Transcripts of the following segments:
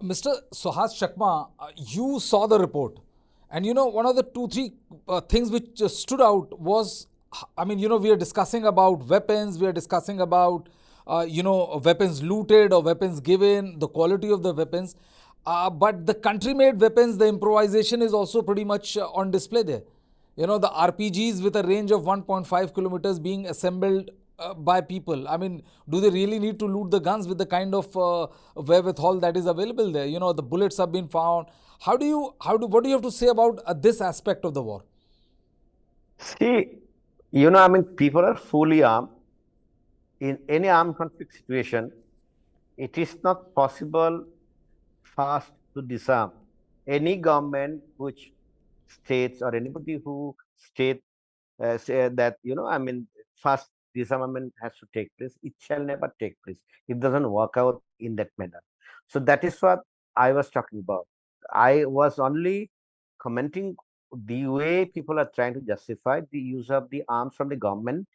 Mr. Suhas Chakma, you saw the report. And one of the two, three things which stood out was, I mean, we are discussing about weapons, we are discussing about, weapons looted or weapons given, the quality of the weapons. But the country made weapons, the improvisation is also pretty much on display there. The RPGs with a range of 1.5 kilometers being assembled by people. I mean, do they really need to loot the guns with the kind of wherewithal that is available there? The bullets have been found. What do you have to say about this aspect of the war? See, people are fully armed. In any armed conflict situation, it is not possible fast to disarm. Any government which states or anybody who state say that, fast disarmament has to take place, it shall never take place. It doesn't work out in that manner. So that is what I was talking about. I was only commenting the way people are trying to justify the use of the arms from the government,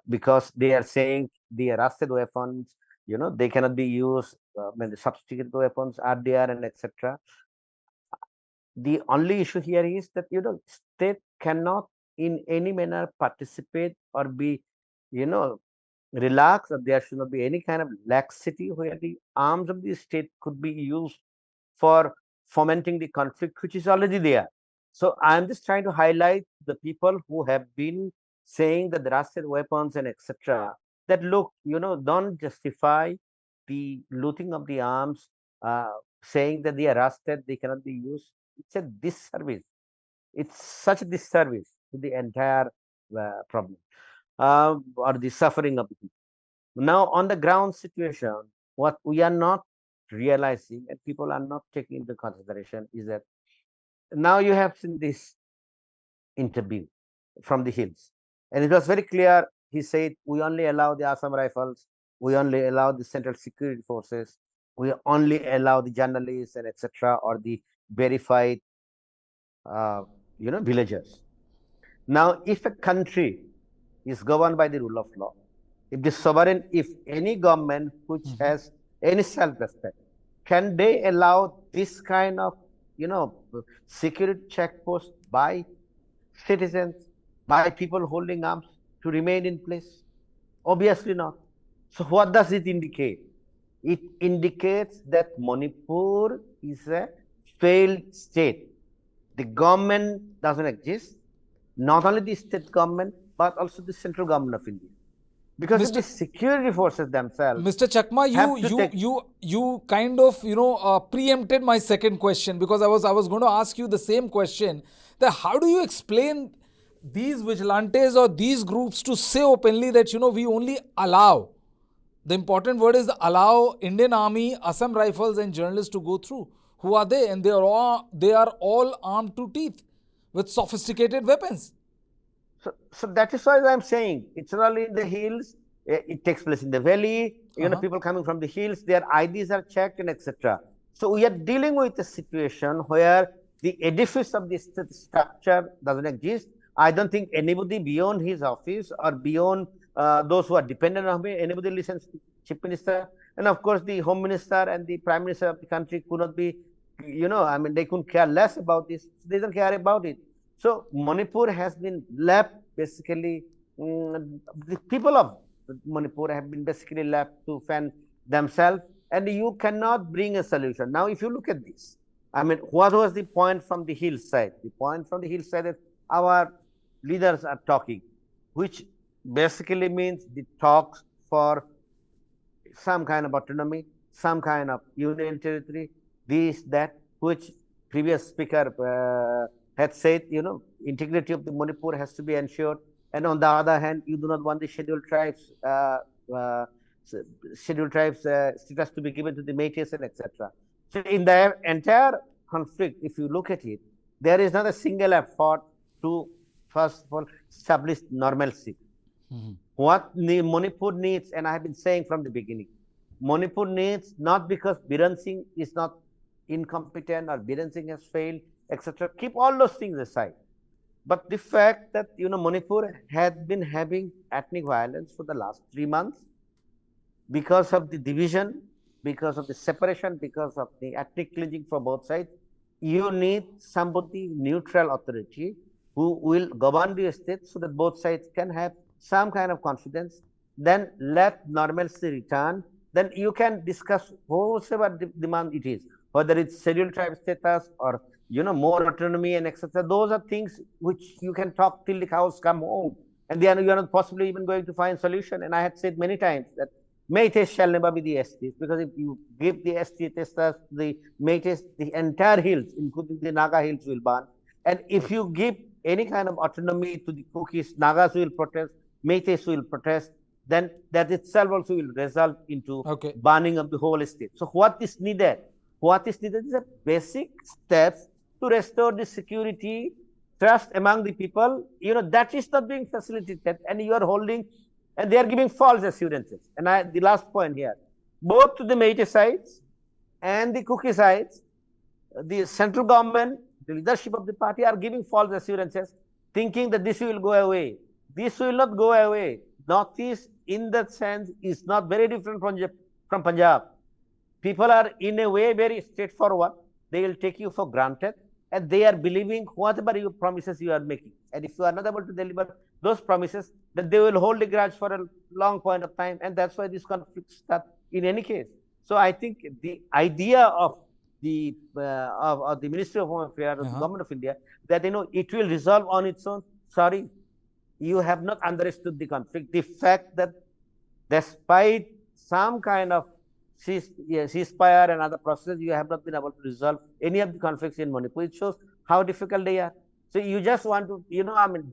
because they are saying the rusted weapons, they cannot be used when the substituted weapons are there and etc. The only issue here is that state cannot in any manner participate or be you know relaxed, or there should not be any kind of laxity where the arms of the state could be used for fomenting the conflict which is already there. So I'm just trying to highlight the people who have been saying that the rusted weapons and etc. That look, don't justify the looting of the arms, saying that they are rusted, they cannot be used. It's a disservice. It's such a disservice to the entire problem, or the suffering of the people. Now, on the ground situation, what we are not realizing and people are not taking into consideration is that now you have seen this interview from the hills, and it was very clear. He said, "We only allow the Assam Rifles, we only allow the Central Security Forces, we only allow the journalists and etc. or the verified, villagers." Now, if a country is governed by the rule of law, if the sovereign, if any government which has any self-respect, can they allow this kind of, security checkpost by citizens, by people holding arms to remain in place? Obviously not. So what does it indicate? It indicates that Manipur is a failed state. The government doesn't exist, not only the state government, but also the central government of India. Because if Mr. the security forces themselves Mr. Chakma, have to take. you kind of preempted my second question, because I was going to ask you the same question, that how do you explain these vigilantes or these groups to say openly that we only allow, the important word is allow, Indian Army, Assam Rifles and journalists to go through. Who are they? And they are all armed to teeth with sophisticated weapons. So that is why I'm saying it's not only in the hills, it takes place in the valley. People coming from the hills, their IDs are checked and etc. So we are dealing with a situation where the edifice of this structure doesn't exist. I don't think anybody beyond his office or beyond those who are dependent on him, anybody listens to chief minister, and of course the home minister and the prime minister of the country could not be, they couldn't care less about this. They don't care about it. So Manipur has been left basically, the people of Manipur have been basically left to fend themselves, and you cannot bring a solution. Now, if you look at this, what was the point from the hillside? The point from the hillside is our leaders are talking, which basically means the talks for some kind of autonomy, some kind of union territory, this, that, which previous speaker had said, integrity of the Manipur has to be ensured. And on the other hand, you do not want the scheduled tribes status to be given to the Métis and etc. So in the entire conflict, if you look at it, there is not a single effort to, first of all, establish normalcy. What Manipur needs, and I have been saying from the beginning, Manipur needs, not because Biren Singh is not incompetent or Biren Singh has failed, etc. Keep all those things aside. But the fact that Manipur had been having ethnic violence for the last 3 months because of the division because of the separation, because of the ethnic cleansing for both sides, you need somebody neutral authority who will govern the state so that both sides can have some kind of confidence. Then let normalcy return. Then you can discuss whatever demand it is, whether it's scheduled tribe status or more autonomy and etc. Those are things which you can talk till the cows come home, and then you are not possibly even going to find solution. And I had said many times that Métis shall never be the STs, because if you give the ST testers the Métis, the entire hills, including the Naga hills, will burn. And if you give any kind of autonomy to the Kukis, Nagas will protest, Métis will protest, then that itself also will result into burning of the whole state. So what is needed? What is needed is a basic steps to restore the security, trust among the people. That is not being facilitated, and you are holding, and they are giving false assurances. And the last point here, both to the Métis sides and the Kuki sides, the central government, the leadership of the party are giving false assurances, thinking that this will go away. This will not go away. Northeast, in that sense, is not very different from Punjab. People are, in a way, very straightforward. They will take you for granted, and they are believing whatever promises you are making. And if you are not able to deliver those promises, then they will hold a grudge for a long point of time, and that's why this conflict starts in any case. So I think the idea of the Ministry of Home Affairs, of the Government of India, that it will resolve on its own. Sorry, you have not understood the conflict. The fact that despite some kind of ceasefire and other processes, you have not been able to resolve any of the conflicts in Manipur. It shows how difficult they are. So you just want to,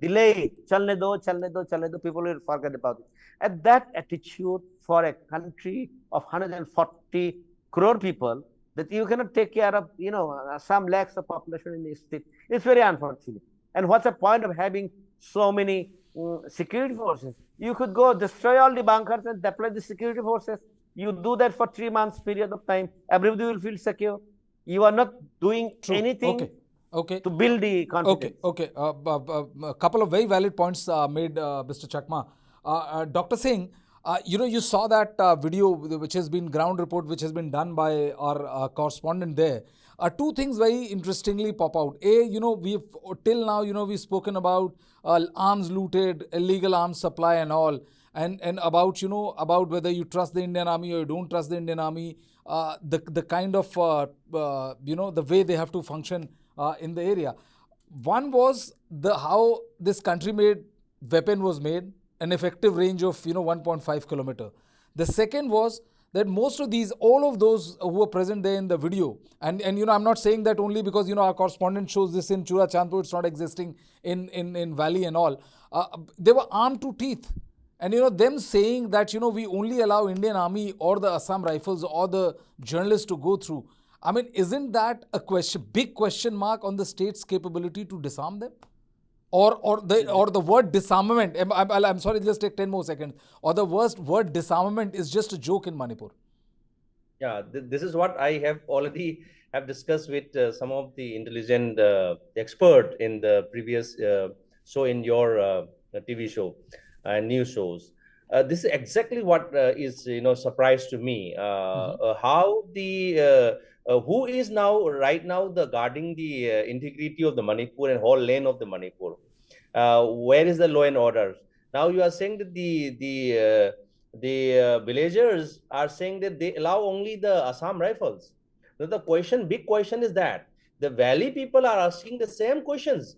delay, chalne do, people will forget about it. And that attitude for a country of 140 crore people, that you cannot take care of, some lakhs of population in the state, it's very unfortunate. And what's the point of having so many security forces? You could go destroy all the bunkers and deploy the security forces. You do that for 3 months period of time, everybody will feel secure. You are not doing anything to build the confidence. A couple of very valid points made, Mr. Chakma. Dr. Singh, you saw that video which has been ground report, which has been done by our correspondent there. Two things very interestingly pop out. We've till now, we've spoken about arms looted, illegal arms supply and all, and about about whether you trust the Indian Army or you don't trust the Indian Army, the kind of the way they have to function in the area. One was how this country-made weapon was made, an effective range of 1.5 kilometer. The second was that most of these, all of those who were present there in the video, and I'm not saying that only because our correspondent shows this in Chura Chandpur, it's not existing in Valley and all. They were armed to teeth. And them saying that we only allow Indian Army or the Assam Rifles or the journalists to go through. I mean, isn't that a big question mark on the state's capability to disarm them? Or the word disarmament, I'm sorry, just take 10 more seconds. Or the word disarmament is just a joke in Manipur. Yeah, this is what I have already discussed with some of the intelligent expert in the previous show in your TV show and news shows. This is exactly what is surprise to me. How the who is right now the guarding the integrity of the Manipur and whole lane of the Manipur? Where is the law and order? Now you are saying that the villagers are saying that they allow only the Assam Rifles. Now the big question is that the Valley people are asking the same questions.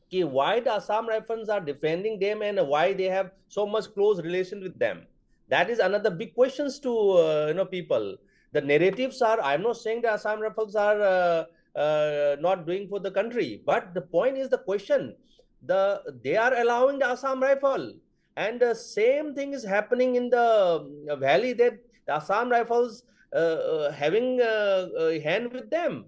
Why the Assam Rifles are defending them and why they have so much close relation with them? That is another big questions to people. The narratives are, I'm not saying the Assam Rifles are not doing for the country, but the point is the question. They are allowing the Assam Rifle, and the same thing is happening in the Valley, that the Assam Rifles having a hand with them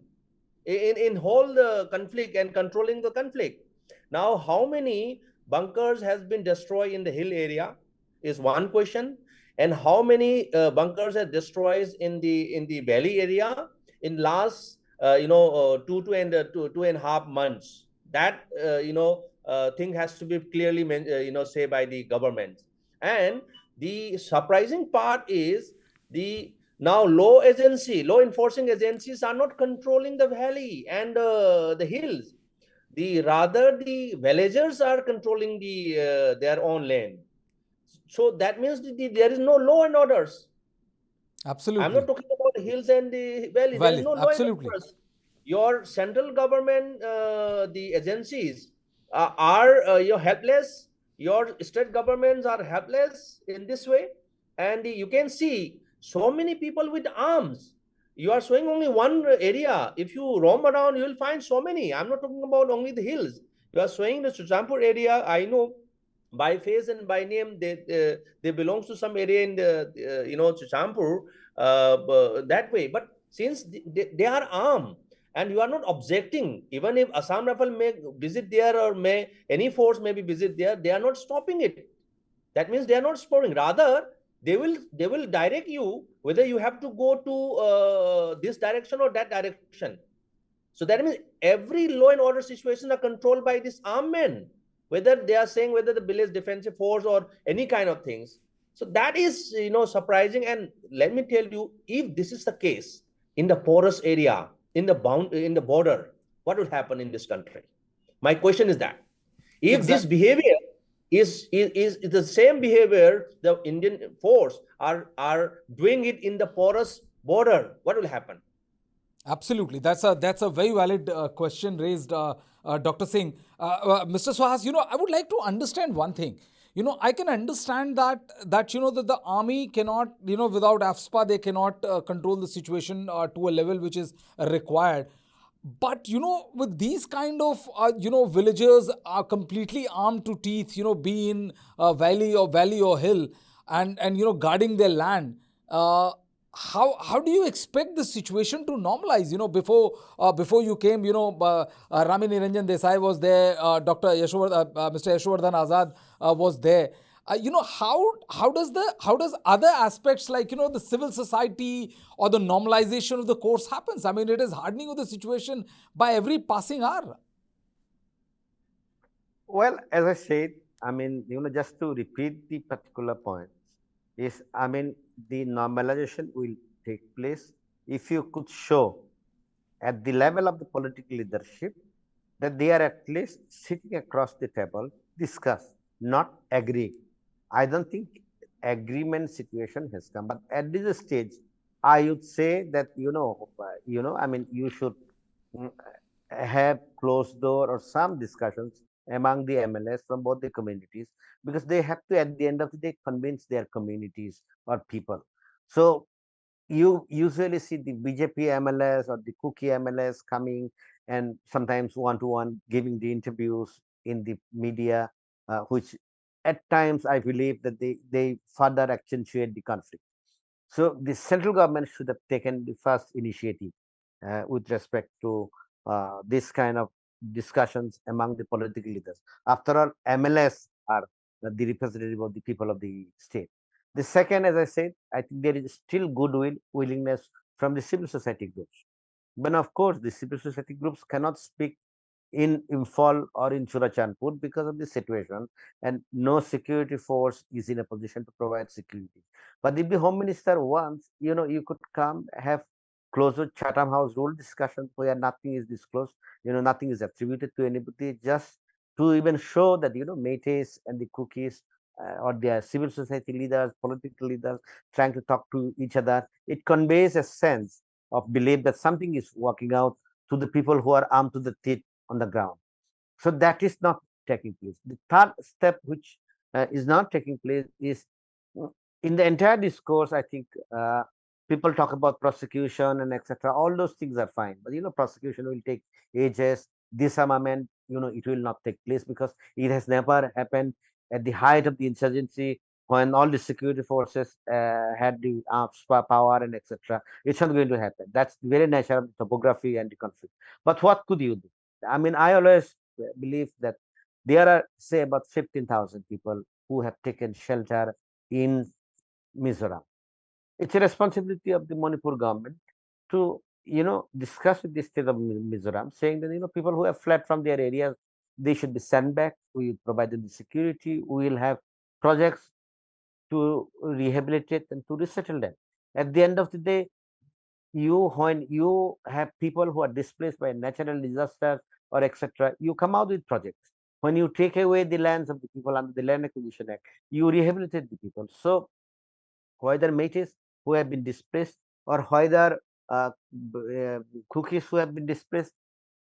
in whole the conflict and controlling the conflict. Now, how many bunkers has been destroyed in the hill area is one question, and how many bunkers are destroyed in the valley area in last 2.5 months? That thing has to be clearly say by the government. And the surprising part is the Now, law enforcing agencies are not controlling the valley and the hills. Rather the villagers are controlling their own land. So that means there is no law and orders. I'm not Absolutely. talking about the hills and the valley. There is Valley. no law and Absolutely. orders. Your central government, the agencies are helpless. Your state governments are helpless in this way, and you can see so many people with arms. You are showing only one area. If you roam around, you will find so many. I'm not talking about only the hills. You are showing the Chuchampur area. I know by face and by name they belongs to some area in the Chuchampur that way. But since they are armed and you are not objecting, even if Assam Rifle may visit there or may any force maybe visit there, they are not stopping it. That means they are not stopping. Rather, they will direct you whether you have to go to this direction or that direction. So that means every law and order situation are controlled by this armed men, whether they are saying whether the village defensive force or any kind of things. So that is surprising. And let me tell you, if this is the case in the porous area, in the border, what will happen in this country? My question is that if this Exactly. behavior is the same behavior the Indian force are doing it in the porous border, what will happen? Absolutely, that's a very valid question raised, Dr. Singh. Mr. Suhas, I would like to understand one thing. I can understand that that the army cannot, without AFSPA, they cannot control the situation to a level which is required. But with these kind of villagers are completely armed to teeth, be in valley or hill, and guarding their land. How do you expect the situation to normalize? Before you came, Rami Niranjan Desai was there, Mr. Yashowardhan Azad was there. How does other aspects, like the civil society or the normalization of the course happens? I mean, it is hardening of the situation by every passing hour. Well, as I said, I mean, just to repeat the particular points, is, I mean, the normalization will take place if you could show at the level of the political leadership that they are at least sitting across the table, discuss, not agree. I don't think agreement situation has come, but at this stage, I would say that I mean, you should mm, have closed door or some discussions among the MLS from both the communities, because they have to, at the end of the day, convince their communities or people. So you usually see the BJP MLS or the Cookie MLS coming and sometimes one to one giving the interviews in the media, which at times I believe that they further accentuate the conflict. So the central government should have taken the first initiative with respect to this kind of discussions among the political leaders. After all, MLS are the representative of the people of the state. The second, as I said, I think there is still goodwill, willingness from the civil society groups. But of course, the civil society groups cannot speak in Imphal or in Churachandpur because of the situation, and no security force is in a position to provide security. But if the Home Minister wants, you could come have closed Chatham House rule discussion where nothing is disclosed, nothing is attributed to anybody, just to even show that, Meiteis and the Cookies or their civil society leaders, political leaders trying to talk to each other. It conveys a sense of belief that something is working out to the people who are armed to the teeth on the ground. So that is not taking place. The third step, which is not taking place, is in the entire discourse. I think people talk about prosecution and etc. All those things are fine, but prosecution will take ages. Disarmament, it will not take place because it has never happened at the height of the insurgency when all the security forces had the power and etc. It's not going to happen. That's the very nature of the topography and the conflict. But what could you do? I mean, I always believe that there are, say, about 15,000 people who have taken shelter in Mizoram. It's a responsibility of the Manipur government to, discuss with the state of Mizoram, saying that, people who have fled from their areas, they should be sent back. We will provide them the security. We will have projects to rehabilitate and to resettle them. At the end of the day, when you have people who are displaced by natural disasters or etc., you come out with projects. When you take away the lands of the people under the Land Acquisition Act, you rehabilitate the people. So whether Métis who have been displaced or whether cookies who have been displaced,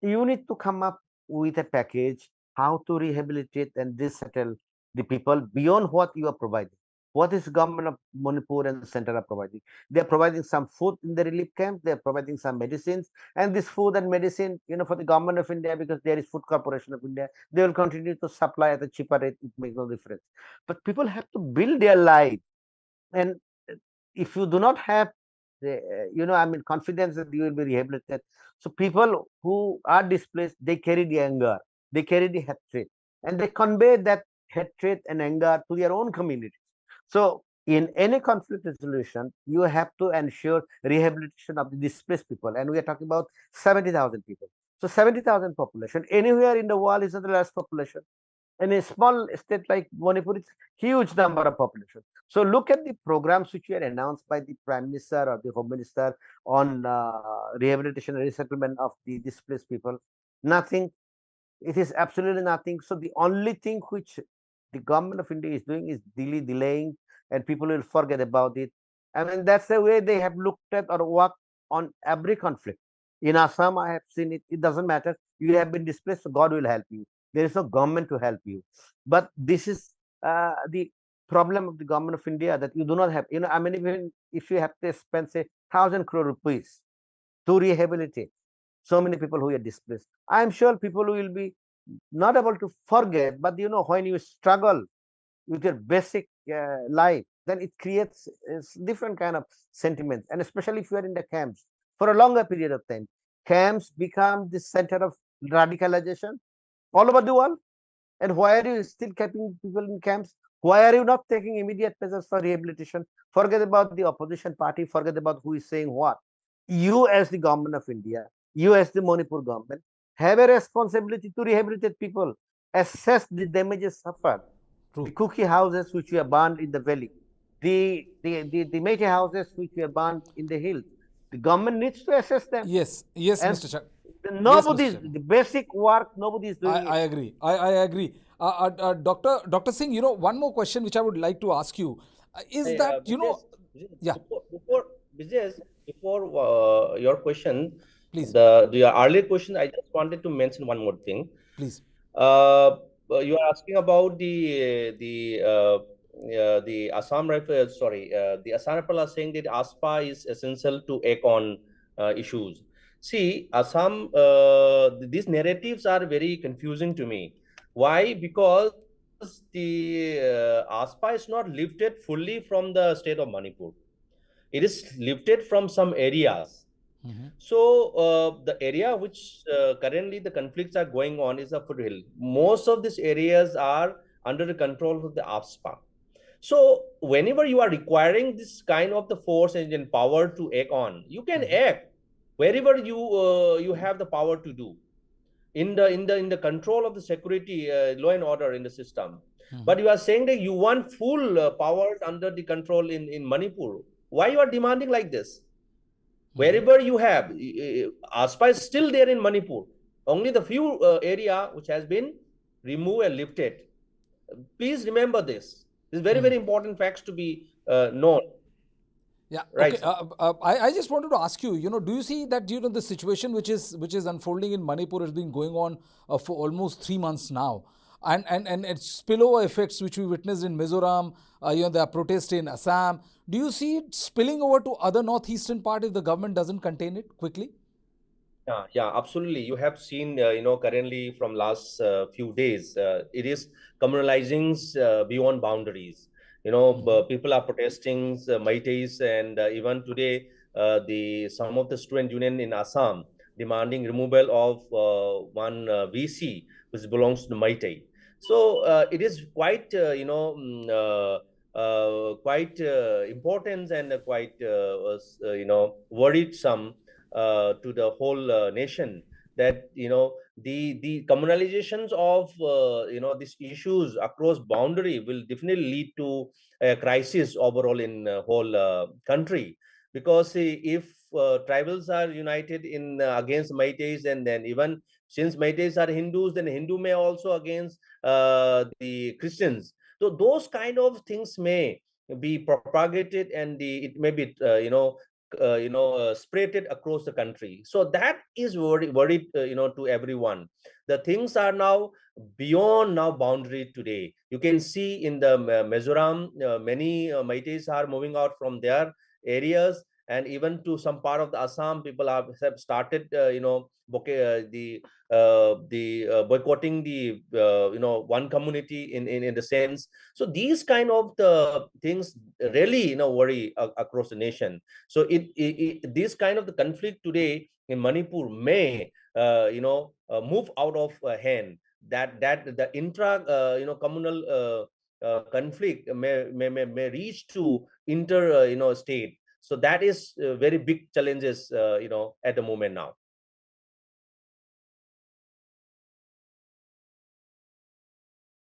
you need to come up with a package how to rehabilitate and resettle the people beyond what you are providing. What is government of Manipur and the center are providing? They are providing some food in the relief camp. They are providing some medicines, and this food and medicine, for the government of India, because there is Food Corporation of India, they will continue to supply at a cheaper rate. It makes no difference. But people have to build their life, and if you do not have the confidence that you will be rehabilitated. So people who are displaced, they carry the anger, they carry the hatred, and they convey that hatred and anger to their own communities. So in any conflict resolution, you have to ensure rehabilitation of the displaced people, and we are talking about 70,000 people. So 70,000 population anywhere in the world is the largest population. In a small state like Manipur, it's huge number of population. So look at the programs which were announced by the Prime Minister or the Home Minister on rehabilitation and resettlement of the displaced people. Nothing. It is absolutely nothing. So the only thing which the government of India is doing is delaying, and people will forget about it. I mean, that's the way they have looked at or worked on every conflict. In Assam, I have seen it. It doesn't matter. You have been displaced, so God will help you. There is no government to help you. But this is the problem of the government of India, that you do not have. I mean, even if you have to spend say 1,000 crore rupees to rehabilitate so many people who are displaced, I am sure people will be not able to forget. But when you struggle with your basic life, then it creates different kind of sentiments, and especially if you are in the camps for a longer period of time. Camps become the center of radicalization all over the world. And why are you still keeping people in camps? Why are you not taking immediate measures for rehabilitation? Forget about the opposition party, forget about who is saying what. You, as the government of India, you, as the Manipur government, have a responsibility to rehabilitate people, assess the damages suffered. The True. cookie houses which were burned in the valley, the Meitei houses which were burned in the hills. The government needs to assess them. Yes, yes, And Mr. Chak. Yes, Mr. nobody, Chakma. the basic work, nobody is doing I it. agree. I agree. Dr. Singh, one more question which I would like to ask you is Hey, that, Brijesh, yeah, before Brijesh, before your question, please, the earlier question, I just wanted to mention one more thing. please. You are asking about the Assam rifle. Sorry, the Assam rifle are saying that ASPA is essential to act on issues. See, Assam, these narratives are very confusing to me. Why? Because the ASPA is not lifted fully from the state of Manipur. It is lifted from some areas. So the area which currently the conflicts are going on is a foothill. Most of these areas are under the control of the AFSPA. So whenever you are requiring this kind of the force and power to act on, you can act wherever you have the power to do in the control of the security, law and order in the system. But you are saying that you want full powers under the control in Manipur. Why you are demanding like this? Wherever you have, ASPA is still there in Manipur. Only the few area which has been removed and lifted. Please remember this. This is very, very important facts to be known. Yeah. Right, Okay. sir. I just wanted to ask you. Do you see that the situation which is unfolding in Manipur has been going on for almost 3 months now, and its spillover effects which we witnessed in Mizoram. There are protests in Assam. Do you see it spilling over to other northeastern part if the government doesn't contain it quickly? Yeah, absolutely. You have seen, currently from last few days, it is communalizing beyond boundaries. People are protesting, Meiteis, and even today, the some of the student union in Assam demanding removal of one VC which belongs to the Meitei. So it is quite, quite important and quite, worrisome to the whole nation, that the communalizations of these issues across boundary will definitely lead to a crisis overall in whole country. because if tribals are united in against Meiteis, and then even since Meiteis are Hindus, then Hindu may also against the Christians. So those kind of things may be propagated, and it may be spreaded across the country. So that is worried to everyone. The things are now beyond now boundary today. You can see in the Mizoram, many Meiteis are moving out from their areas, and even to some part of the Assam, people have started boycotting the one community in the sense. So these kind of the things really worry across the nation. So this kind of the conflict today in Manipur may move out of hand. That the intra communal conflict may reach to inter state. So that is very big challenges at the moment now.